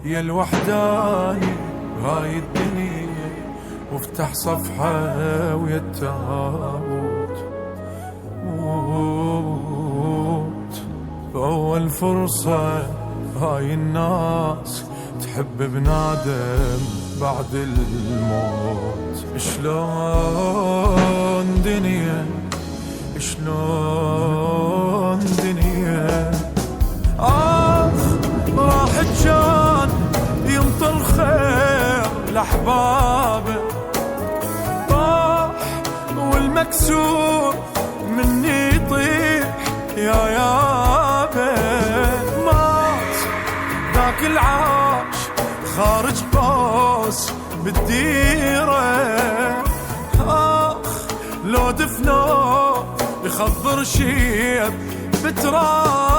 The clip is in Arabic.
يا الوحداني هاي الدنيا، وافتح صفحة ويا التابوت موت. بأول فرصة هاي الناس تحب بنادم بعد الموت. شلون دنيا، شلون دنيا، راحت كان ينطر خير لأحبابه، طاح والمكسور مني يطيح يا يابه. مات ذاك العاش خارج باص بالديرة، لو دفنوه يخضر شيب بتراب.